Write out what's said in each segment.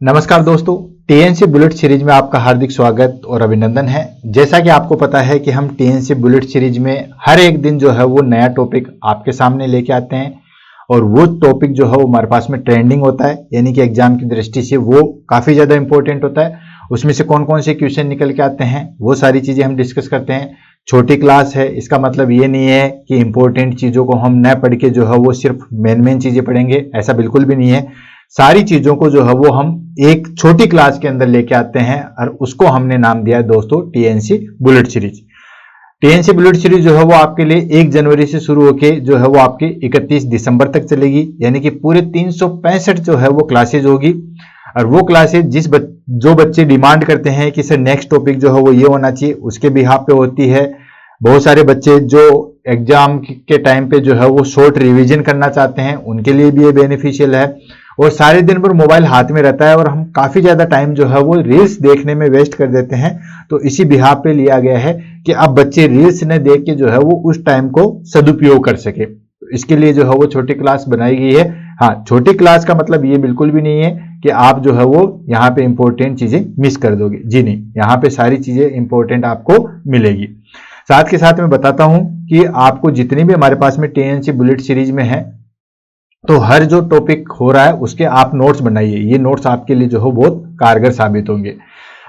नमस्कार दोस्तों, TNC bullet series में आपका हार्दिक स्वागत और अभिनंदन है। जैसा कि आपको पता है कि हम टीएनसी बुलेट सीरीज में हर एक दिन जो है वो नया टॉपिक आपके सामने लेके आते हैं और वो टॉपिक जो है वो हमारे पास में ट्रेंडिंग होता है, यानी कि एग्जाम की दृष्टि से वो काफ़ी ज़्यादा इंपॉर्टेंट होता है। उसमें से कौन कौन से क्वेश्चन निकल के आते हैं वो सारी चीज़ें हम डिस्कस करते हैं। छोटी क्लास है, इसका मतलब ये नहीं है कि इंपॉर्टेंट चीज़ों को हम न पढ़ के जो है वो सिर्फ मेन चीज़ें पढ़ेंगे, ऐसा बिल्कुल भी नहीं है। सारी चीज़ों को जो है वो हम एक छोटी क्लास के अंदर लेके आते हैं और उसको हमने नाम दिया है दोस्तों TNC bullet series. TNC bullet series जो है वो आपके लिए 1 जनवरी से शुरू होके जो है वो आपके 31 दिसंबर तक चलेगी, यानी कि पूरे 365 जो है वो क्लासेज होगी। और वो क्लासेज जो बच्चे डिमांड करते हैं कि सर नेक्स्ट टॉपिक जो है वो ये होना चाहिए, उसके बिहाफ पे होती है। बहुत सारे बच्चे जो एग्जाम के टाइम पे जो है वो शॉर्ट रिवीजन करना चाहते हैं, उनके लिए भी ये बेनिफिशियल है। और सारे दिन भर मोबाइल हाथ में रहता है और हम काफ़ी ज़्यादा टाइम जो है वो रील्स देखने में वेस्ट कर देते हैं, तो इसी बिहाफ पे लिया गया है कि अब बच्चे रील्स ने देख के जो है वो उस टाइम को सदुपयोग कर सके। तो इसके लिए जो है वो छोटी क्लास बनाई गई है। हाँ, छोटी क्लास का मतलब ये बिल्कुल भी नहीं है कि आप जो है वो यहाँ पे इंपॉर्टेंट चीज़ें मिस कर दोगे, जी नहीं, यहाँ पे सारी चीज़ें इंपॉर्टेंट आपको मिलेगी। साथ के साथ मैं बताता हूँ कि आपको जितनी भी हमारे पास में टीएनसी बुलेट सीरीज में है, तो हर जो टॉपिक हो रहा है उसके आप नोट्स बनाइए। ये नोट्स आपके लिए जो है बहुत कारगर साबित होंगे।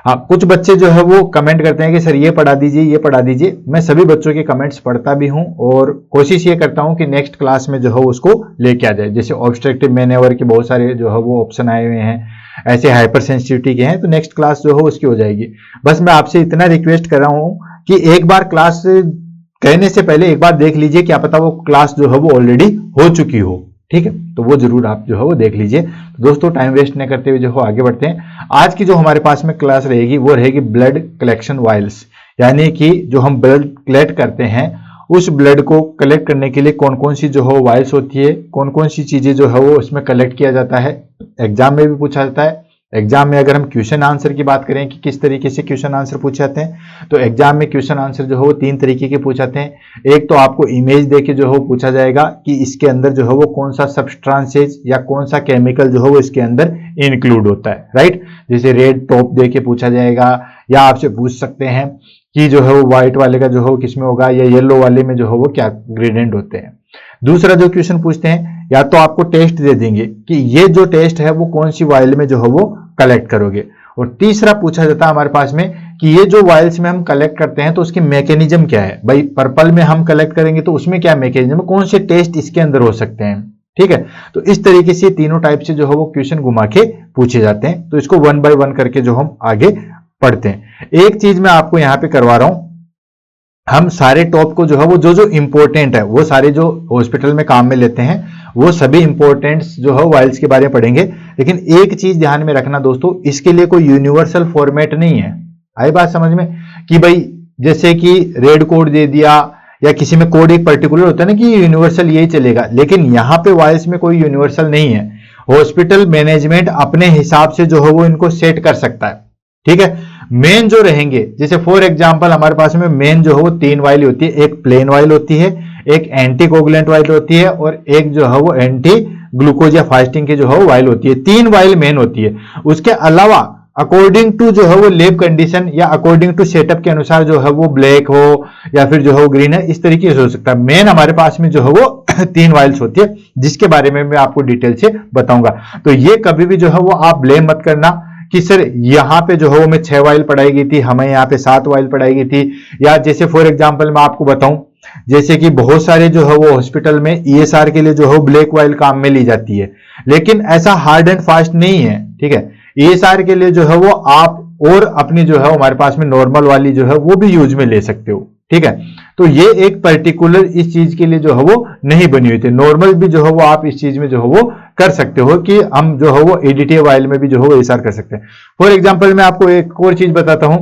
कुछ बच्चे जो है वो कमेंट करते हैं कि सर ये पढ़ा दीजिए, ये पढ़ा दीजिए। मैं सभी बच्चों के कमेंट्स पढ़ता भी हूं और कोशिश ये करता हूं कि नेक्स्ट क्लास में जो है उसको लेके आ जाए। जैसे ऑब्स्ट्रक्टिव मैनेवर के बहुत सारे जो है वो ऑप्शन आए हुए हैं, ऐसे हाइपर सेंसिटिविटी के हैं, तो नेक्स्ट क्लास जो है उसकी हो जाएगी। बस मैं आपसे इतना रिक्वेस्ट कर रहा हूँ कि एक बार क्लास कहने से पहले एक बार देख लीजिए, क्या पता वो क्लास जो है वो ऑलरेडी हो चुकी हो, ठीक है, तो वो जरूर आप जो है वो देख लीजिए। तो दोस्तों टाइम वेस्ट न करते हुए जो है आगे बढ़ते हैं। आज की जो हमारे पास में क्लास रहेगी वो रहेगी ब्लड कलेक्शन वाइल्स, यानी कि जो हम ब्लड कलेक्ट करते हैं उस ब्लड को कलेक्ट करने के लिए कौन कौन सी जो है वाइल्स होती है, कौन कौन सी चीजें जो है वो उसमें कलेक्ट किया जाता है। एग्जाम में भी पूछा जाता है। एग्जाम में अगर हम क्वेश्चन आंसर की बात करें कि किस तरीके से क्वेश्चन आंसर पूछे जाते हैं, तो एग्जाम में क्वेश्चन आंसर जो है वो 3 तरीके के पूछे जाते हैं। एक तो आपको इमेज देके जो है पूछा जाएगा कि इसके अंदर जो है वो कौन सा सब्सटेंसेज या कौन सा केमिकल जो है वो इसके अंदर इंक्लूड होता है, राइट। जैसे रेड टॉप देके पूछा जाएगा, या आपसे पूछ सकते हैं कि जो है वो व्हाइट वाले का जो है वो किसमें होगा, या येलो वाले में जो है वो क्या ग्रेडियंट होते हैं। दूसरा जो क्वेश्चन पूछते हैं, या तो आपको टेस्ट दे देंगे कि ये जो टेस्ट है वो कौन सी वाइल में जो है वो कलेक्ट करोगे। और तीसरा पूछा जाता है हमारे पास में कि ये जो वाइल्स में हम कलेक्ट करते हैं तो उसकी मैकेनिज्म क्या है। भाई पर्पल में हम कलेक्ट करेंगे तो उसमें क्या मैकेनिज्म, कौन से टेस्ट इसके अंदर हो सकते हैं, ठीक है। तो इस तरीके से तीनों टाइप से जो है वो क्वेश्चन घुमा के पूछे जाते हैं। तो इसको 1 बाय 1 करके जो हम आगे पढ़ते हैं। एक चीज मैं आपको यहाँ पे करवा रहा हूं, हम सारे टॉप को जो है वो जो इंपॉर्टेंट है वो सारे जो हॉस्पिटल में काम में लेते हैं वो सभी इंपॉर्टेंट जो है वाइल्स के बारे में पढ़ेंगे। लेकिन एक चीज ध्यान में रखना दोस्तों, इसके लिए कोई यूनिवर्सल फॉर्मेट नहीं है। आई बात समझ में कि भाई जैसे कि रेड कोड दे दिया या किसी में कोड एक पर्टिकुलर होता है ना कि यूनिवर्सल यही चलेगा, लेकिन यहाँ पे वाइल्स में कोई यूनिवर्सल नहीं है। हॉस्पिटल मैनेजमेंट अपने हिसाब से जो है वो इनको सेट कर सकता है, ठीक है। मेन जो रहेंगे, जैसे फॉर एग्जांपल हमारे पास में मेन जो है वो 3 वाइल होती है। एक प्लेन वाइल होती है, एक एंटी कोगुलेंट वाइल होती है और एक जो है वो एंटी ग्लूकोज या फास्टिंग की जो है वो वाइल होती है। 3 वाइल मेन होती है। उसके अलावा अकॉर्डिंग टू जो है वो लैब कंडीशन या अकॉर्डिंग टू सेटअप के अनुसार जो है वो ब्लैक हो या फिर जो है वो ग्रीन है, इस तरीके से हो सकता है। मेन हमारे पास में जो है वो 3 वाइल्स होती है, जिसके बारे में मैं आपको डिटेल से बताऊंगा। तो ये कभी भी जो है वो आप ब्लेम मत करना कि सर यहाँ पे जो है वो मैं 6 वाइल पढ़ाई गई थी, हमें यहाँ पे 7 वाइल पढ़ाई गई थी। या जैसे फॉर एग्जांपल मैं आपको बताऊं, जैसे कि बहुत सारे जो है वो हॉस्पिटल में ईएसआर के लिए जो है ब्लैक वाइल काम में ली जाती है, लेकिन ऐसा हार्ड एंड फास्ट नहीं है, ठीक है। ईएसआर के लिए जो है वो आप और अपनी जो है हमारे पास में नॉर्मल वाली जो है वो भी यूज में ले सकते हो, ठीक है। तो ये एक पर्टिकुलर इस चीज के लिए जो है वो नहीं बनी हुई थी। नॉर्मल भी जो है वो आप इस चीज में जो है वो कर सकते हो कि हम जो है वो एडीटीए वाइल में भी जो है वो ईएसआर कर सकते हैं। फॉर एग्जांपल मैं आपको एक और चीज बताता हूं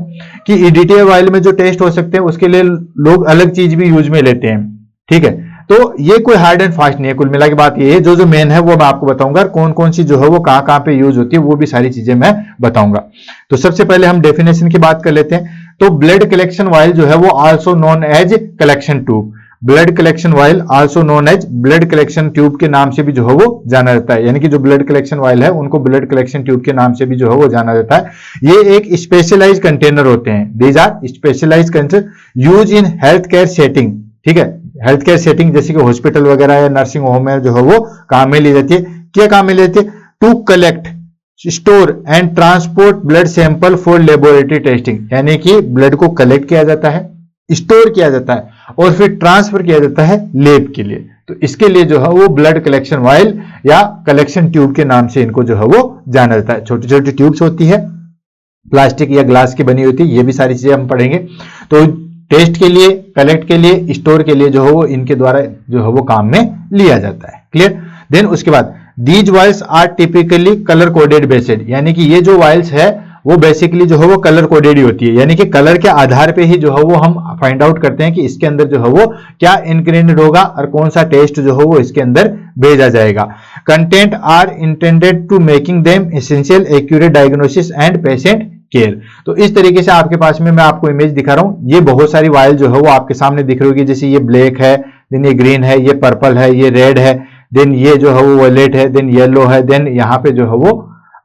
कि एडीटीए वाइल में जो टेस्ट हो सकते हैं उसके लिए लोग अलग चीज भी यूज में लेते हैं, ठीक है। तो ये कोई हार्ड एंड फास्ट नहीं है। कुल मिला के बात ये है, जो मेन है वो मैं आपको बताऊंगा, कौन कौन सी जो है वो कहां कहां पे यूज होती है वो भी सारी चीजें मैं बताऊंगा। तो सबसे पहले हम डेफिनेशन की बात कर लेते हैं। तो ब्लड कलेक्शन वाइल जो है वो also known as collection tube, blood collection vial also known as blood collection tube के नाम से भी जो है वो जाना जाता है, यानी कि जो ब्लड कलेक्शन वायल है उनको ब्लड कलेक्शन ट्यूब के नाम से भी जो है वो जाना जाता है। ये एक स्पेशलाइज्ड कंटेनर होते हैं, these are specialised container use in health care setting, ठीक है, हेल्थ केयर सेटिंग जैसे कि हॉस्पिटल वगैरह या नर्सिंग होम में जो है वो काम में ली जाती है। क्या काम में ली जाती है? To collect, store and transport blood sample for laboratory testing, यानी कि ब्लड को कलेक्ट किया जाता है, स्टोर किया जाता है और फिर ट्रांसफर किया जाता है लेब के लिए। तो इसके लिए जो है वो ब्लड कलेक्शन वायल या कलेक्शन ट्यूब के नाम से इनको जो है वो जाना जाता है। छोटी छोटी ट्यूब्स होती है, प्लास्टिक या ग्लास की बनी होती है, ये भी सारी चीजें हम पढ़ेंगे। तो टेस्ट के लिए, कलेक्ट के लिए, स्टोर के लिए जो है वो इनके द्वारा जो है वो काम में लिया जाता है। क्लियर? देन उसके बाद these vials are typically colour coded based, यानी कि ये जो वायल्स है वो बेसिकली जो है वो कलर कोडेड ही होती है, यानी कि कलर के आधार पे ही जो है वो हम फाइंड आउट करते हैं कि इसके अंदर जो है वो क्या इंग्रेडिएंट होगा और कौन सा टेस्ट जो है वो इसके अंदर भेजा जाएगा। Content are intended to making them essential accurate diagnosis and patient care. तो इस तरीके से आपके पास में मैं आपको इमेज दिखा रहा हूं, ये बहुत सारी वायल जो है वो आपके सामने दिख रही होगी, जैसे ये ब्लैक है, देन ये ग्रीन है, ये पर्पल है, ये रेड है, देन ये जो है वो वायलेट है, देन येलो है, देन यहाँ पे जो है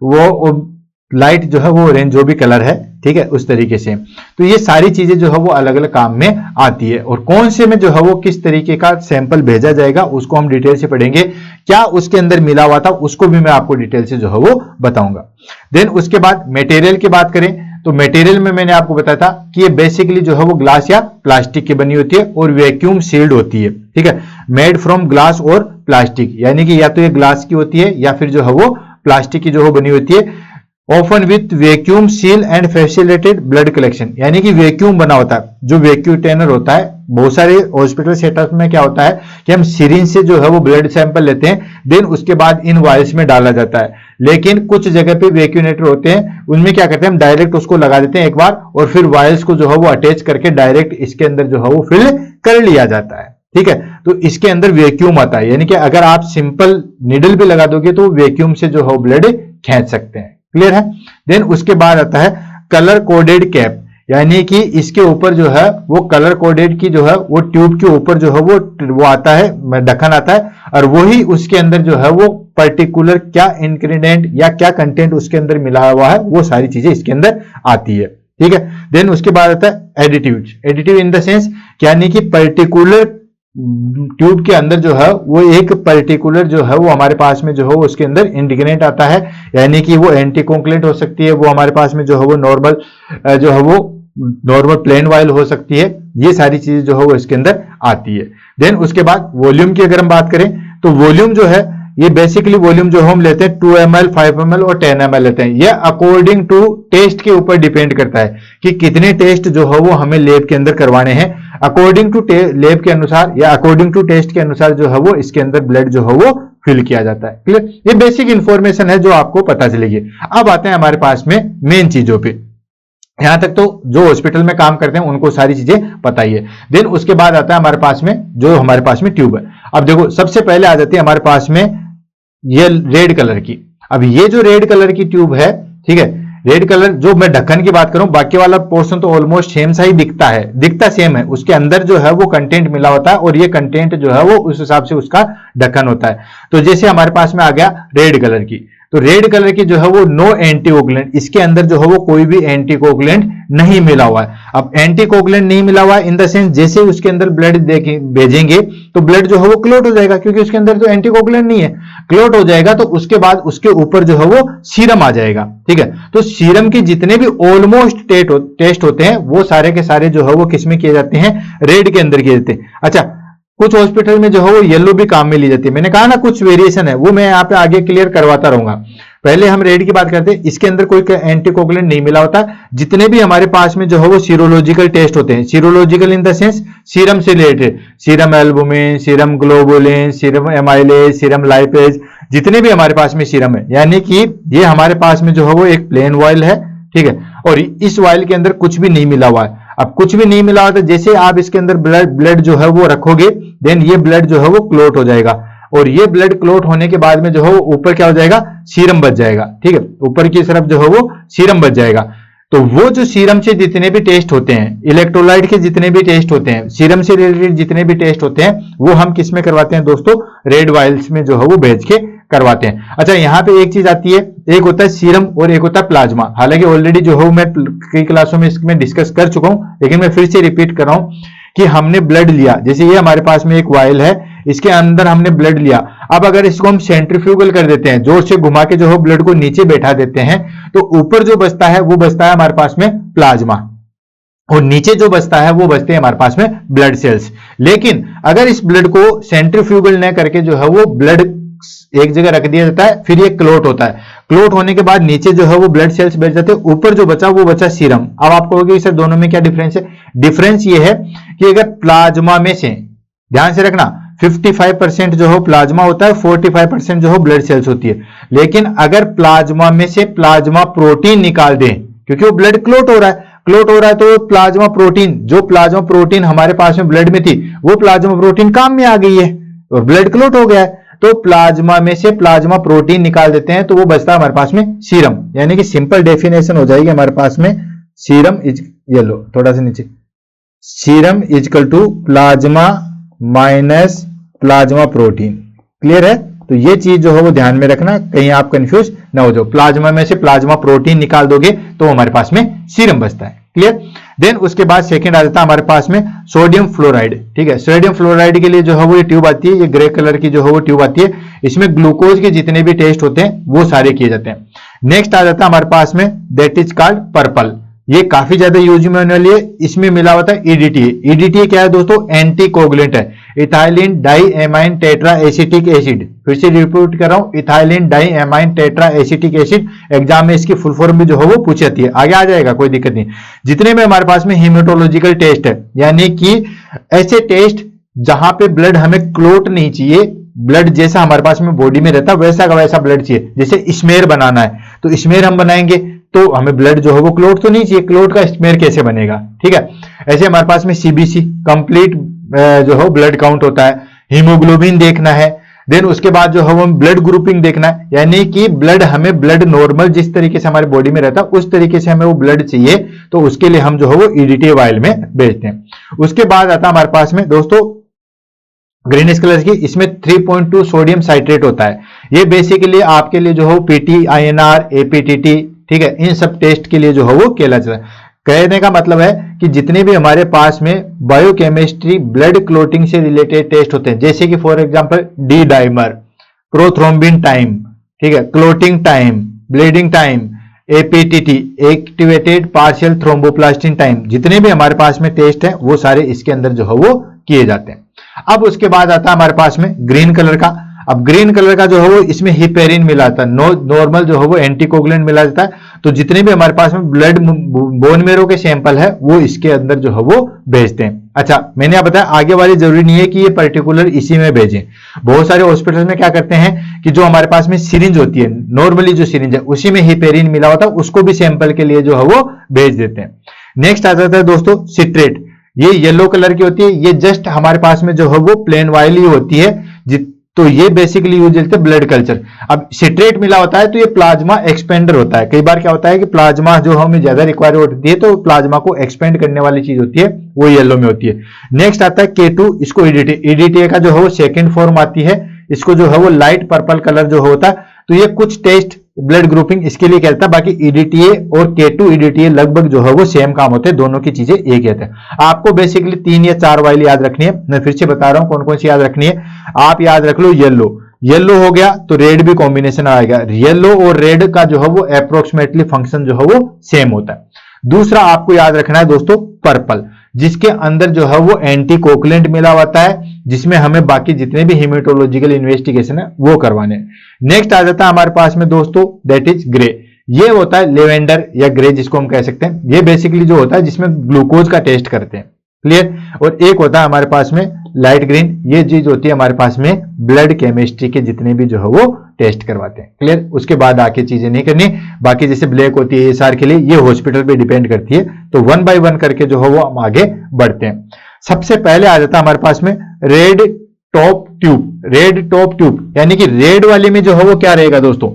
वो लाइट जो है वो ऑरेंज, जो भी कलर है, ठीक है, उस तरीके से। तो ये सारी चीजें जो है वो अलग अलग काम में आती है और कौन से में जो है वो किस तरीके का सैंपल भेजा जाएगा उसको हम डिटेल से पढ़ेंगे। क्या उसके अंदर मिला हुआ था उसको भी मैं आपको डिटेल से जो है वो बताऊंगा। देन उसके बाद मटेरियल की बात करें तो मटेरियल में मैंने आपको बताया था कि ये बेसिकली जो है वो ग्लास या प्लास्टिक की बनी होती है और वैक्यूम सील्ड होती है, ठीक है, मेड फ्रॉम ग्लास और प्लास्टिक, यानी कि या तो ये ग्लास की होती है या फिर जो है वो प्लास्टिक की जो है बनी होती है। Often with vacuum seal and facilitated blood collection, यानी कि वैक्यूम बना होता है, जो वैक्यूम टेनर होता है। बहुत सारे हॉस्पिटल सेटअप में क्या होता है कि हम सिरिंज से जो है वो ब्लड सैंपल लेते हैं, देन उसके बाद इन वायल्स में डाला जाता है। लेकिन कुछ जगह पे वैक्यूनेटर होते हैं, उनमें क्या करते हैं हम डायरेक्ट उसको लगा देते हैं एक बार और फिर वायल्स को जो है वो अटैच करके डायरेक्ट इसके अंदर जो है वो फिल कर लिया जाता है, ठीक है। तो इसके अंदर वैक्यूम आता है, यानी कि अगर आप सिंपल निडल भी लगा दोगे तो वैक्यूम से जो है ब्लड खींच सकते हैं। क्लियर है? देन उसके बाद आता है कलर कोडेड कैप, यानी कि इसके ऊपर जो है वो कलर कोडेड की जो है वो ट्यूब के ऊपर जो है वो आता है, ढक्कन आता है और वही उसके अंदर जो है वो पर्टिकुलर क्या इंग्रेडिएंट या क्या कंटेंट उसके अंदर मिला हुआ है वो सारी चीजें इसके अंदर आती है, ठीक है। देन उसके बाद आता है additive, additive in the sense यानी कि पर्टिकुलर ट्यूब के अंदर जो है वो एक पर्टिकुलर जो है वो हमारे पास में जो है उसके अंदर इंग्रेडिएंट आता है, यानी कि वो एंटीकोगुलेंट हो सकती है, वो हमारे पास में जो है वो नॉर्मल प्लेन वायल हो सकती है। ये सारी चीजें जो है वो इसके अंदर आती है। देन उसके बाद वॉल्यूम की अगर हम बात करें तो वॉल्यूम जो है ये बेसिकली वॉल्यूम जो हम लेते हैं 2 ml, 5 ml और 10 ml लेते हैं। ये अकॉर्डिंग टू टेस्ट के ऊपर डिपेंड करता है कि कितने टेस्ट जो है वो हमें लैब के अंदर करवाने हैं। अकॉर्डिंग टू लैब के अनुसार या अकॉर्डिंग टू टेस्ट के अनुसार जो है वो इसके अंदर ब्लड जो है वो फिल किया जाता है। क्लियर? ये बेसिक इंफॉर्मेशन है जो आपको पता चलेगी। अब आते हैं हमारे पास में मेन चीजों पे। यहां तक तो जो हॉस्पिटल में काम करते हैं उनको सारी चीजें पता ही है। देन उसके बाद आता है हमारे पास में जो हमारे पास में ट्यूब है। अब देखो सबसे पहले आ जाती है हमारे पास में ये रेड कलर की। अब ये जो रेड कलर की ट्यूब है, ठीक है, रेड कलर जो मैं ढक्कन की बात करूं, बाकी वाला पोर्शन तो ऑलमोस्ट सेम सा ही दिखता सेम है। उसके अंदर जो है वो कंटेंट मिला होता है और ये कंटेंट जो है वो उस हिसाब से उसका ढक्कन होता है। तो जैसे हमारे पास में आ गया रेड कलर की, तो रेड कलर की जो है वो नो एंटीकोगुलेंट, इसके अंदर जो है वो कोई भी एंटीकोगुलेंट नहीं मिला हुआ है। अब एंटीकोगुलेंट नहीं मिला हुआ है इन द सेंस जैसे उसके अंदर ब्लड भेजेंगे तो ब्लड जो है वो क्लॉट हो जाएगा, क्योंकि उसके अंदर तो एंटीकोगुलेंट नहीं है। क्लॉट हो जाएगा तो उसके बाद उसके ऊपर जो है वो सीरम आ जाएगा, ठीक है। तो सीरम के जितने भी ऑलमोस्ट टेस्ट होते हैं वो सारे के सारे जो है वो किसमें किए जाते हैं? रेड के अंदर किए जाते हैं। अच्छा, कुछ हॉस्पिटल में जो है वो येलो भी काम में ली जाती है। मैंने कहा ना कुछ वेरिएशन है, वो मैं यहाँ पे आगे क्लियर करवाता रहूंगा। पहले हम रेड की बात करते हैं, इसके अंदर कोई एंटीकोगुलेंट नहीं मिला होता। जितने भी हमारे पास में जो है वो सीरोलॉजिकल टेस्ट होते हैं, serological in the sense serum से related, serum albumin, serum globulin, serum amylase, serum lipase, जितने भी हमारे पास में सीरम है, यानी कि ये हमारे पास में जो है वो एक प्लेन वायल है, ठीक है, और इस वायल के अंदर कुछ भी नहीं मिला हुआ है। अब कुछ भी नहीं मिला हुआ तो जैसे आप इसके अंदर ब्लड जो है वो रखोगे, देन ये ब्लड जो है वो क्लॉट हो जाएगा और ये ब्लड क्लॉट होने के बाद में जो है वो ऊपर क्या हो जाएगा? सीरम बच जाएगा, ठीक है, ऊपर की तरफ जो है वो सीरम बच जाएगा। तो वो जो सीरम से जितने भी टेस्ट होते हैं, इलेक्ट्रोलाइट के जितने भी टेस्ट होते हैं, सीरम से रिलेटेड जितने भी टेस्ट होते हैं, वो हम किस में करवाते हैं दोस्तों, रेड वायल्स में जो है वो भेज के करवाते हैं। अच्छा, यहां पे एक चीज आती है, एक होता है सीरम और एक होता है प्लाज्मा। हालांकि ऑलरेडी जो है मैं कई क्लासों में इसमें डिस्कस कर चुका हूं, लेकिन मैं फिर से रिपीट कर रहा हूं कि हमने ब्लड लिया, जैसे ये हमारे पास में एक वायल है, इसके अंदर हमने ब्लड लिया। अब अगर इसको हम सेंट्रीफ्यूगल कर देते हैं, जोर से घुमा के जो है ब्लड को नीचे बैठा देते हैं, तो ऊपर जो बचता है वो बचता है हमारे पास में प्लाज्मा, और नीचे जो बचता है वो बचते हैं हमारे पास में ब्लड सेल्स। लेकिन अगर इस ब्लड को सेंट्रीफ्यूगल न करके जो है वो ब्लड एक जगह रख दिया जाता है, फिर ये क्लोट होता है, क्लोट होने के बाद नीचे जो है वो ब्लड सेल्स बैठ जाते हैं, ऊपर जो बचा वो बचा सीरम। अब आप कहोगे सर दोनों में क्या डिफरेंस है? डिफरेंस ये है कि अगर प्लाज्मा में से, ध्यान से रखना, 55% जो हो प्लाज्मा होता है, 45% जो हो ब्लड सेल्स होती है। लेकिन अगर प्लाज्मा में से प्लाज्मा प्रोटीन निकाल दें, क्योंकि वो ब्लड क्लोट हो रहा है, क्लोट हो रहा है, तो प्लाज्मा प्रोटीन, जो प्लाज्मा प्रोटीन हमारे पास में ब्लड में थी, वो प्लाज्मा प्रोटीन काम में आ गई है और ब्लड क्लोट हो गया है, तो प्लाज्मा में से प्लाज्मा प्रोटीन निकाल देते हैं, तो वो बचता है हमारे पास में सीरम। यानी कि सिंपल डेफिनेशन हो जाएगी हमारे पास में, सीरम इज, ये लो थोड़ा सा नीचे, serum equal to plasma minus plasma protein. Clear है? तो ये चीज जो है वो ध्यान में रखना, कहीं आप कंफ्यूज ना हो जाओ। प्लाज्मा में से प्लाज्मा प्रोटीन निकाल दोगे तो हमारे पास में सीरम बचता है। क्लियर? देन उसके बाद सेकंड आ जाता है हमारे पास में सोडियम फ्लोराइड। ठीक है, सोडियम फ्लोराइड के लिए जो है वो ये ट्यूब आती है, ये ग्रे कलर की जो है वो ट्यूब आती है, इसमें ग्लूकोज के जितने भी टेस्ट होते हैं वो सारे किए जाते हैं। नेक्स्ट आ जाता है हमारे पास में, दैट इज कॉल्ड पर्पल। ये काफी ज्यादा यूज में होने वाली है, इसमें मिला होता है ईडीटीए। ईडीटीए क्या है दोस्तों? एंटी कोगुलेंट है, ethylene di amine tetra acetic acid. फिर से रिपीट कर रहा हूं, ethylene di amine tetra acetic acid. Exam में इसकी फुल फॉर्म भी जो है वो पूछी जाती है, आगे आ जाएगा, कोई दिक्कत नहीं। जितने में हमारे पास में हीमेटोलॉजिकल टेस्ट है, यानी कि ऐसे टेस्ट जहां पे ब्लड हमें क्लोट नहीं चाहिए, ब्लड जैसा हमारे पास में बॉडी में रहता वैसा का वैसा ब्लड चाहिए। जैसे स्मेयर बनाना है, तो स्मेयर हम बनाएंगे तो हमें ब्लड जो है वो क्लोट तो नहीं चाहिए, क्लोट का स्मेयर कैसे बनेगा? ठीक है, ऐसे हमारे पास में सीबीसी कंप्लीट जो है ब्लड काउंट होता है, हीमोग्लोबिन देखना है, देन उसके बाद जो है वो ब्लड ग्रुपिंग देखना है, यानी कि ब्लड हमें ब्लड नॉर्मल जिस तरीके से हमारे बॉडी में रहता है उस तरीके से हमें वो ब्लड चाहिए, तो उसके लिए हम जो है वो ईडीटीए वायल में भेजते हैं। उसके बाद आता है हमारे पास में दोस्तों ग्रीनिश कलर की, इसमें 3.2 सोडियम साइट्रेट होता है। ये बेसिकली आपके लिए जो है पीटी, आईएनआर, एपीटीटी, ठीक है, इन सब टेस्ट के लिए जो है वो किया जाता है। कहने का मतलब है कि जितने भी हमारे पास में बायोकेमिस्ट्री ब्लड क्लोटिंग से रिलेटेड टेस्ट होते हैं, जैसे कि for example D dimer, prothrombin time, ठीक है, clotting time, bleeding time, APTT, activated partial thromboplastin time, जितने भी हमारे पास में टेस्ट हैं वो सारे इसके अंदर जो है वो किए जाते हैं। अब उसके बाद आता है हमारे पास में ग्रीन कलर का। अब ग्रीन कलर का जो है वो इसमें हिपेरिन मिलाता है, नॉर्मल जो है वो एंटीकोगुलेंट मिला जाता है। तो जितने भी हमारे पास में ब्लड बोन मेरो के सैंपल है वो इसके अंदर जो है वो भेजते हैं। अच्छा, मैंने आप बताया आगे वाली जरूरी नहीं है कि ये पर्टिकुलर इसी में भेजें। बहुत सारे हॉस्पिटल में क्या करते हैं कि जो हमारे पास में सिरिंज होती है, नॉर्मली जो सिरिंज है उसी में हिपेरिन मिला होता है, उसको भी सैंपल के लिए जो है वो भेज देते हैं। नेक्स्ट आ जाता है दोस्तों सिट्रेट। ये येलो कलर की होती है, ये जस्ट हमारे पास में जो है वो प्लेन वाइल ही होती है, तो ये बेसिकली यूज होते हैं ब्लड कल्चर। अब सिट्रेट मिला होता है तो ये प्लाज्मा एक्सपेंडर होता है। कई बार क्या होता है कि प्लाज्मा जो हमें ज्यादा रिक्वायर होती है, तो प्लाज्मा को एक्सपेंड करने वाली चीज होती है, वो येलो में होती है। नेक्स्ट आता है K2, इसको ईडीटीए का जो है वो सेकेंड फॉर्म आती है, इसको जो है वो लाइट पर्पल कलर जो होता है। तो ये कुछ टेस्ट ब्लड ग्रुपिंग इसके लिए कहता है, बाकी ईडीटीए और K2 ईडीटीए लगभग जो है वो सेम काम होते हैं, दोनों की चीजें एक है। आपको बेसिकली 3 या 4 वाइल याद रखनी है। मैं फिर से बता रहा हूं कौन कौन सी याद रखनी है। आप याद रख लो येलो, येलो हो गया तो रेड भी कॉम्बिनेशन आएगा, येलो और रेड का जो है वो अप्रोक्सीमेटली फंक्शन जो है वो सेम होता है। दूसरा आपको याद रखना है दोस्तों पर्पल, जिसके अंदर जो है वो एंटी कोगुलेंट मिला होता है, जिसमें हमें बाकी जितने भी हीमेटोलॉजिकल इन्वेस्टिगेशन है वो करवाने। नेक्स्ट आ जाता है हमारे पास में दोस्तों दैट इज ग्रे। ये होता है लेवेंडर या ग्रे जिसको हम कह सकते हैं। ये बेसिकली जो होता है जिसमें ग्लूकोज का टेस्ट करते हैं। क्लियर? और एक होता है हमारे पास में लाइट ग्रीन, ये चीज होती है हमारे पास में ब्लड केमिस्ट्री के जितने भी जो है वो टेस्ट करवाते हैं। क्लियर? उसके बाद आके चीजें नहीं करनी, बाकी जैसे ब्लैक होती है एएसआर के लिए, ये हॉस्पिटल पे डिपेंड करती है। तो 1 बाय 1 करके जो है वो हम आगे बढ़ते हैं। सबसे पहले आ जाता है हमारे पास में red top tube. Red top tube यानी कि रेड वाले में जो है वो क्या रहेगा दोस्तों,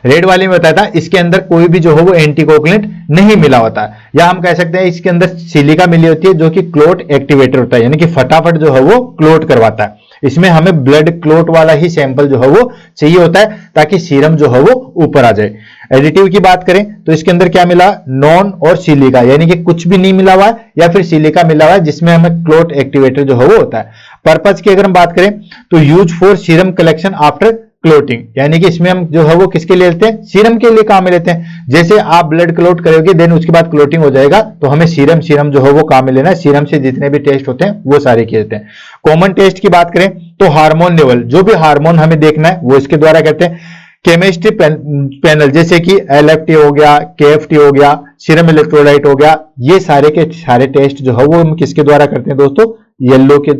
रेड वाले में बताया था इसके अंदर कोई भी जो हो वो एंटीकोगुलेंट नहीं मिला होता है, या हम कह सकते हैं इसके अंदर सिलिका मिली होती है जो कि क्लोट एक्टिवेटर होता है, यानी कि फटाफट जो है वो क्लोट करवाता है। इसमें हमें ब्लड क्लोट वाला ही सैंपल जो है वो चाहिए होता है ताकि सीरम जो है वो ऊपर आ जाए। एडिटिव की बात करें तो इसके अंदर क्या मिला, नॉन और सिलिका, यानी कि कुछ भी नहीं मिला हुआ है या फिर सिलिका मिला हुआ है जिसमें हमें क्लोट एक्टिवेटर जो है वो होता है। पर्पज की अगर हम बात करें तो use for serum collection after clotting, यानी कि इसमें हम जो है वो किसके लिए लेते हैं, सीरम के लिए काम में लेते हैं। जैसे आप ब्लड क्लोट करोगे देन उसके बाद क्लोटिंग हो जाएगा तो हमें सीरम जो है वो काम में लेना है। सीरम से जितने भी टेस्ट होते हैं वो सारे किए जाते हैं। कॉमन टेस्ट की बात करें तो हार्मोन लेवल, जो भी हार्मोन हमें देखना है वो इसके द्वारा करते हैं। केमिस्ट्री पैनल जैसे कि LFT हो गया, KFT हो गया, सीरम इलेक्ट्रोलाइट हो गया, ये सारे के सारे टेस्ट जो है वो हम किसके द्वारा करते हैं दोस्तों, येलो के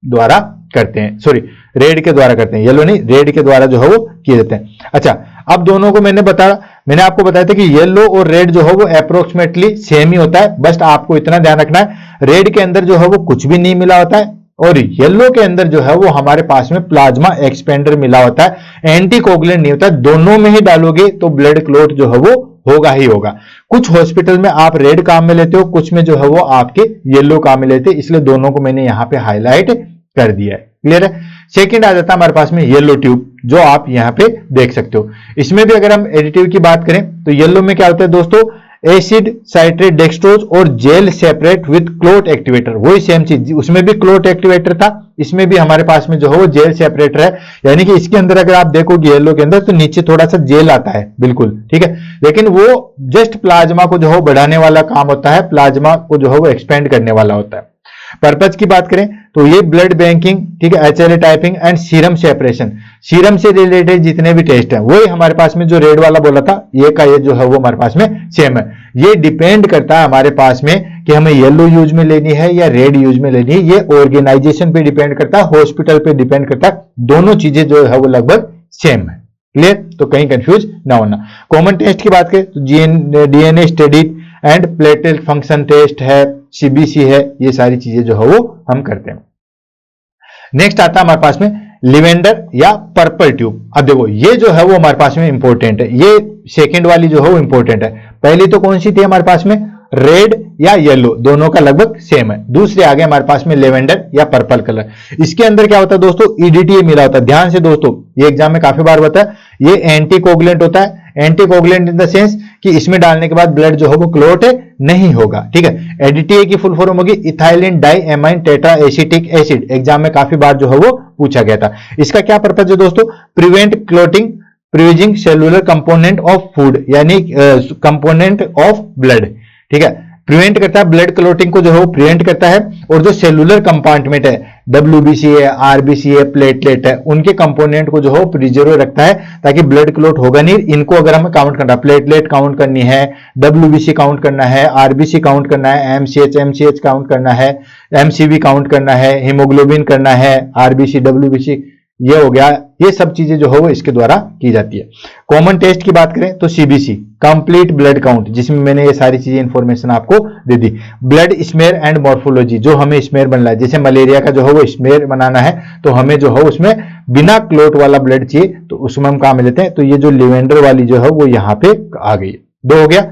द्वारा करते हैं, सॉरी रेड के द्वारा करते हैं, येलो नहीं रेड के द्वारा जो है वो किए जाते हैं। अच्छा, अब दोनों को मैंने आपको बताया था कि येलो और रेड जो है वो अप्रोक्सीमेटली सेम ही होता है, बस आपको इतना ध्यान रखना है रेड के अंदर जो है वो कुछ भी नहीं मिला होता है और येलो के अंदर जो है वो हमारे पास में प्लाज्मा एक्सपेंडर मिला होता है, एंटीकोगुलेंट नहीं होता। दोनों में ही डालोगे तो ब्लड क्लोट जो है वो होगा ही होगा। कुछ हॉस्पिटल में आप रेड काम में लेते हो, कुछ में जो है वो आपके येलो काम में लेते हैं, इसलिए दोनों को मैंने यहां पे हाईलाइट कर दिया है। क्लियर है। सेकंड आ जाता है हमारे पास में येलो ट्यूब, जो आप यहां पे देख सकते हो। इसमें भी अगर हम एडिटिव की बात करें तो येलो में क्या होता है दोस्तों, एसिड साइट्रेट डेक्सट्रोज और gel separate with clot activator, वही सेम चीज, उसमें भी क्लोट एक्टिवेटर था, इसमें भी हमारे पास में जो है वो जेल सेपरेटर है, यानी कि इसके अंदर अगर आप देखोगे येलो के अंदर तो नीचे थोड़ा सा जेल आता है, बिल्कुल ठीक है, लेकिन वो जस्ट प्लाज्मा को जो है बढ़ाने वाला काम होता है, प्लाज्मा को जो है वो एक्सपेंड करने वाला होता है। पर्पज की बात करें तो ये ब्लड बैंकिंग, ठीक है, HLA typing and serum separation, serum से रिलेटेड जितने भी टेस्ट हैं वही हमारे पास में जो रेड वाला बोला था ये का ये जो है वो हमारे पास में सेम है। ये डिपेंड करता है हमारे पास में कि हमें येलो यूज में लेनी है या रेड यूज में लेनी है, ये ऑर्गेनाइजेशन पे डिपेंड करता है, हॉस्पिटल पे डिपेंड करता है, दोनों चीजें जो है वो लगभग सेम है। क्लियर, तो कहीं कंफ्यूज ना होना। कॉमन टेस्ट की बात करें तो DNA study and platelet function test है, CBC है, ये सारी चीजें जो है वो हम करते हैं। नेक्स्ट आता है हमारे पास में लिवेंडर या पर्पल ट्यूब। अब देखो ये जो है वो हमारे पास में इंपॉर्टेंट है, ये सेकंड वाली जो है वो इंपॉर्टेंट है। पहली तो कौन सी थी हमारे पास में, रेड या येलो, दोनों का लगभग सेम है। दूसरे आगे हमारे पास में लेवेंडर या पर्पल कलर। इसके अंदर क्या होता है दोस्तों, EDTA मिला होता है। ध्यान से दोस्तों, ये एग्जाम में काफी बार होता है, ये एंटीकोगुलेंट होता है। एंटीकोगुलेंट इन द सेंस कि इसमें डालने के बाद ब्लड जो है वो क्लोट नहीं होगा, ठीक है। EDTA की फुल फॉर्म होगी ethylene diamine tetra acetic acid, exam में काफी बार जो है वो पूछा गया था। इसका क्या पर्पज है दोस्तों, prevent clotting preserving cellular component of food, यानी कंपोनेंट ऑफ ब्लड, ठीक है, प्रिवेंट करता है ब्लड क्लोटिंग को जो है वो प्रिवेंट करता है। और जो सेलुलर कंपार्टमेंट है, WBC है, RBC है, प्लेटलेट है, उनके कंपोनेंट को जो है प्रिजर्व रखता है ताकि ब्लड क्लोट होगा नहीं। इनको अगर हमें काउंट करना है, प्लेटलेट काउंट करनी है, WBC काउंट करना है, RBC काउंट करना है, MCH काउंट करना है, MCV काउंट करना है, हीमोग्लोबिन करना है, RBC WBC, ये हो गया, ये सब चीजें जो है वो इसके द्वारा की जाती है। कॉमन टेस्ट की बात करें तो CBC कंप्लीट ब्लड काउंट, जिसमें मैंने ये सारी चीजें इंफॉर्मेशन आपको दे दी। ब्लड स्मेयर एंड मॉर्फोलॉजी, जो हमें स्मेयर बनना है, जैसे मलेरिया का जो है वो स्मेयर बनाना है तो हमें जो है उसमें बिना क्लोट वाला ब्लड चाहिए, तो उसमें हम काम में लेते हैं। तो ये जो लिवेंडर वाली जो है वो यहाँ पे आ गई, दो हो गया।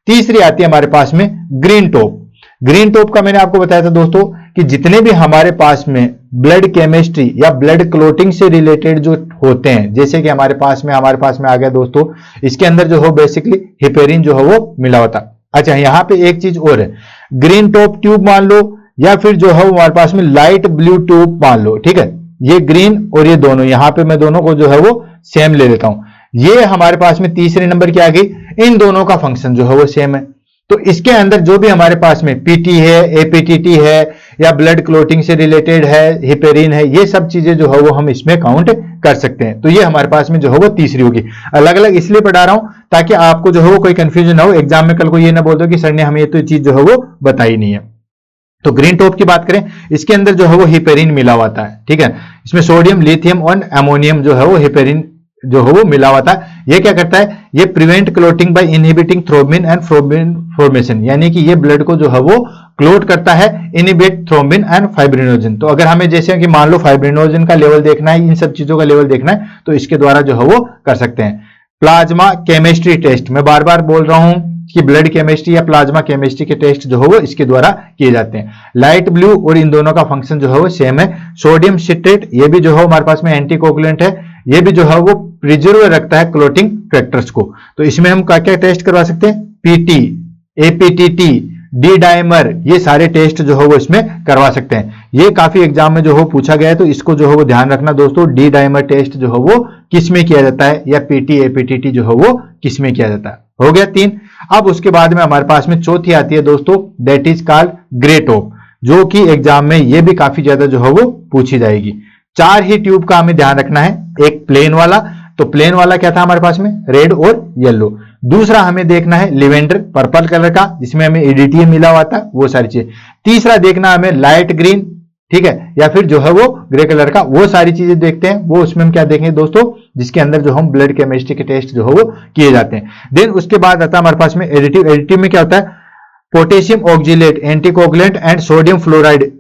तीसरी आती है हमारे पास में ग्रीन टॉप। ग्रीन टॉप का मैंने आपको बताया था दोस्तों कि जितने भी हमारे पास में ब्लड केमिस्ट्री या ब्लड क्लोटिंग से रिलेटेड जो होते हैं, जैसे कि हमारे पास में आ गया दोस्तों, इसके अंदर जो हो बेसिकली हिपेरिन जो है वो मिला होता। अच्छा, यहां पे एक चीज और है, ग्रीन टॉप ट्यूब मान लो या फिर जो है हमारे पास में लाइट ब्लू ट्यूब मान लो, ठीक है। ये ग्रीन और ये दोनों, यहां पे मैं दोनों को जो है वो सेम ले लेता हूं। ये हमारे पास में तीसरे नंबर की आ गई, इन दोनों का फंक्शन जो है वो सेम है। तो इसके अंदर जो भी हमारे पास में PT है, APTT है या ब्लड क्लोटिंग से रिलेटेड है, हिपेरिन है, ये सब चीजें जो है वो हम इसमें काउंट कर सकते हैं। तो ये हमारे पास में जो है वो तीसरी होगी। अलग अलग इसलिए पढ़ा रहा हूं ताकि आपको जो है वो कोई कंफ्यूजन ना हो, एग्जाम में कल को ये ना बोल दो कि सर ने हमें ये तो चीज जो है वो बताई नहीं है। तो ग्रीन टॉप की बात करें, इसके अंदर जो है वो हिपेरिन मिला हुआ था, ठीक है। इसमें सोडियम, लिथियम और अमोनियम जो है वो हिपेरिन जो है वो मिला हुआ था। ये क्या करता है, ये prevent clotting by inhibiting thrombin and thrombin formation, यानी कि ये ब्लड को जो है वो क्लोट करता है, इनहिबिट थ्रोम्बिन एंड फाइब्रिनोजन। तो अगर हमें जैसे कि मान लो फाइब्रिनोजन का लेवल देखना है, इन सब चीजों का लेवल देखना है, तो इसके द्वारा जो है वो कर सकते हैं। प्लाज्मा केमिस्ट्री टेस्ट, मैं बार बार बोल रहा हूं कि ब्लड केमिस्ट्री या प्लाज्मा केमिस्ट्री के टेस्ट जो है वो इसके द्वारा किए जाते हैं। लाइट ब्लू और इन दोनों का फंक्शन जो है वो सेम है। सोडियम सिट्रेट, ये भी जो है हमारे पास में एंटीकोगुलेंट है, ये भी जो है वो प्रिजर्व रखता है क्लोटिंग फैक्टर्स को। तो इसमें हम क्या क्या टेस्ट करवा सकते हैं, पीटी, एपीटीटी, डी डाइमर, ये सारे टेस्ट जो है वो इसमें करवा सकते हैं। ये काफी एग्जाम में जो है पूछा गया है, तो इसको जो है वो ध्यान रखना दोस्तों, डी डाइमर टेस्ट जो है वो किस में किया जाता है, या पीटी एपीटीटी जो है वो किस में किया जाता है। हो गया 3। अब उसके बाद में हमारे पास में चौथी आती है दोस्तों, that is called grey top, जो कि एग्जाम में ये भी काफी ज्यादा जो है वो पूछी जाएगी। 4 ही ट्यूब का हमें ध्यान रखना है, एक प्लेन वाला, तो प्लेन वाला क्या था हमारे पास में, रेड और येलो। दूसरा हमें देखना है लिवेंडर, पर्पल कलर का, जिसमें हमें EDTA मिला हुआ था, वो सारी चीजें। तीसरा देखना हमें लाइट ग्रीन, ठीक है, या फिर जो है वो ग्रे कलर का, वो सारी चीजें देखते हैं। वो उसमें हम क्या देखेंगे दोस्तों, जिसके अंदर जो हम ब्लड केमिस्ट्री के टेस्ट जो है वो किए जाते हैं। देन उसके बाद आता है हमारे पास में एडिटिव। एडिटिव में क्या होता है, potassium oxalate, anticoagulant and sodium fluoride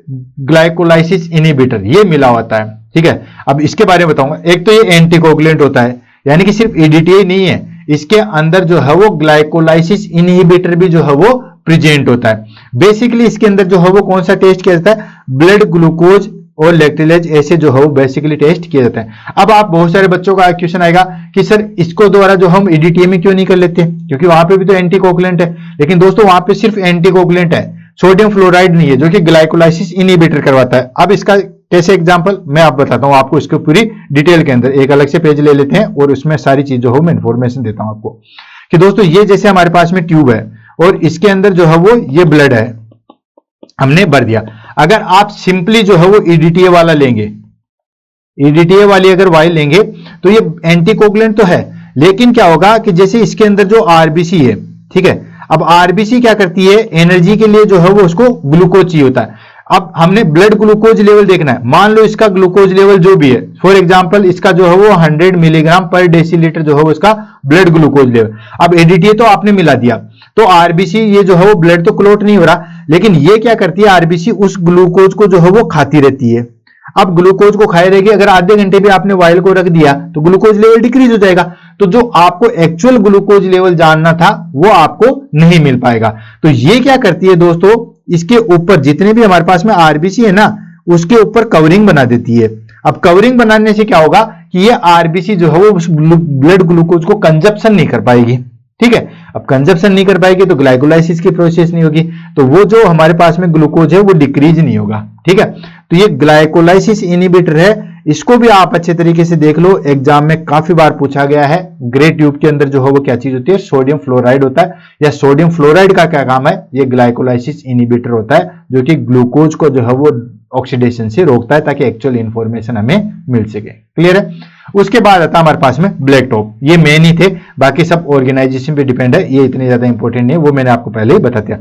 glycolysis inhibitor, ये मिला होता है, ठीक है। अब इसके बारे में बताऊंगा। एक तो ये एंटीकोगुलेंट होता है, यानी कि सिर्फ EDTA नहीं है, इसके अंदर जो है वो ग्लाइकोलाइसिस इनहिबिटर भी जो है वो प्रेजेंट होता है। बेसिकली इसके अंदर जो है वो कौन सा टेस्ट किया जाता है, ब्लड ग्लूकोज और लैक्टेलेज, ऐसे जो है वो बेसिकली टेस्ट किया जाता है। अब आप बहुत सारे बच्चों का क्वेश्चन आएगा कि सर इसको द्वारा जो हम EDTA में क्यों नहीं कर लेते, क्योंकि वहां पे भी तो एंटीकोगुलेंट है। लेकिन दोस्तों वहां पे सिर्फ एंटीकोगुलेंट है, सोडियम फ्लोराइड नहीं है, जो कि ग्लाइकोलाइसिस इनहिबिटर करवाता है। अब इसका कैसे एग्जांपल मैं आप बताता हूं आपको, इसको पूरी डिटेल के अंदर एक अलग से पेज ले लेते हैं और उसमें सारी चीज जो हो मैं इंफॉर्मेशन देता हूं आपको कि दोस्तों ये जैसे हमारे पास में ट्यूब है और इसके अंदर जो है वो ये ब्लड है, हमने भर दिया। अगर आप सिंपली जो है वो EDTA वाला लेंगे, EDTA वाली अगर वाइल लेंगे, तो ये एंटीकोगुलेंट तो है, लेकिन क्या होगा कि जैसे इसके अंदर जो RBC है, ठीक है, अब RBC क्या करती है, एनर्जी के लिए जो है वो उसको ग्लूकोज चाहिए होता है। अब हमने ब्लड ग्लूकोज लेवल देखना है, मान लो इसका ग्लूकोज लेवल जो भी है, फॉर एग्जांपल इसका जो है वो 100 मिलीग्राम पर डेसीलीटर जो है वो इसका ब्लड ग्लूकोज लेवल। अब EDTA तो आपने मिला दिया, तो RBC ये जो है वो ब्लड तो क्लोट नहीं हो रहा, लेकिन ये क्या करती है, RBC उस ग्लूकोज को जो है वो खाती रहती है। अब ग्लूकोज को खाए रहेगी, अगर आधे घंटे भी आपने वाइल को रख दिया तो ग्लूकोज लेवल डिक्रीज हो जाएगा, तो जो आपको एक्चुअल ग्लूकोज लेवल जानना था वो आपको नहीं मिल पाएगा। तो ये क्या करती है दोस्तों, इसके ऊपर जितने भी हमारे पास में RBC है ना, उसके ऊपर कवरिंग बना देती है। अब कवरिंग बनाने से क्या होगा कि ये RBC जो है वो उस ब्लड ग्लूकोज को कंजप्शन नहीं कर पाएगी, ठीक है। अब कंजप्शन नहीं कर पाएगी तो ग्लाइकोलाइसिस की प्रोसेस नहीं होगी, तो वो जो हमारे पास में ग्लूकोज है वो डिक्रीज नहीं होगा, ठीक है। तो ये ग्लाइकोलाइसिस इनहिबिटर है, इसको भी आप अच्छे तरीके से देख लो, एग्जाम में काफी बार पूछा गया है। ग्रे ट्यूब के अंदर जो है वो क्या चीज होती है, सोडियम फ्लोराइड होता है, या सोडियम फ्लोराइड का क्या काम है, ये ग्लाइकोलाइसिस इनहिबिटर होता है, जो कि ग्लूकोज को जो है वो ऑक्सीडेशन से रोकता है, ताकि एक्चुअल इंफॉर्मेशन हमें मिल सके। क्लियर है। उसके बाद आता है हमारे पास में ब्लैक टॉप, ये मेन ही थे, बाकी सब ऑर्गेनाइजेशन पे डिपेंड है, ये इतने ज्यादा इंपॉर्टेंट नहीं है, वो मैंने आपको पहले ही बता दिया।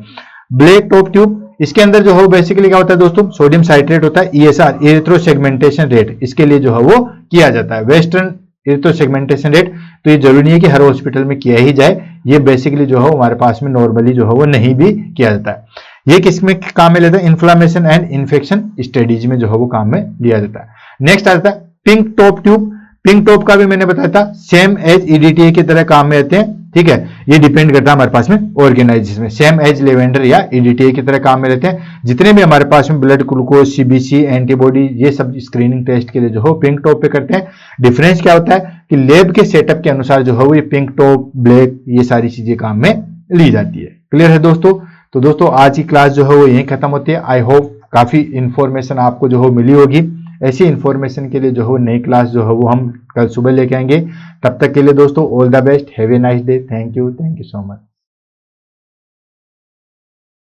ब्लैक टॉप ट्यूब, इसके अंदर जो है बेसिकली क्या होता है दोस्तों, सोडियम साइट्रेट होता है, ESR, एरिथ्रोसेगमेंटेशन रेट, इसके लिए जो है वो किया जाता है, वेस्टर्न एरिथ्रोसेगमेंटेशन रेट। तो ये जरूरी नहीं है कि हर हॉस्पिटल में किया ही जाए, ये बेसिकली जो है हमारे पास में नॉर्मली जो है वो नहीं भी किया जाता है। ये किस में काम में लेता है, इन्फ्लामेशन एंड इन्फेक्शन स्टडीज में जो है वो काम में लिया जाता है। नेक्स्ट आता है pink top tube. Pink top का भी मैंने बताया था, सेम एज EDTA की तरह काम में आते हैं, ठीक है। ये डिपेंड करता है हमारे पास में ऑर्गेनाइजेशन में, सेम एज लेवेंडर या EDTA की तरह काम में रहते हैं। जितने भी हमारे पास में ब्लड ग्लूकोज, CBC, एंटीबॉडी, ये सब स्क्रीनिंग टेस्ट के लिए जो है पिंक टॉप पे करते हैं। डिफरेंस क्या होता है कि लैब के सेटअप के अनुसार जो है वो ये पिंक टॉप, ब्लैक, ये सारी चीजें काम में ली जाती है। क्लियर है दोस्तों। तो दोस्तों आज की क्लास जो है वो यहीं खत्म होती है। आई होप काफी इंफॉर्मेशन आपको जो है मिली होगी। ऐसी इंफॉर्मेशन के लिए जो है नई क्लास जो है वो हम कल सुबह लेके आएंगे। तब तक के लिए दोस्तों all the best, have a nice day, thank you so much.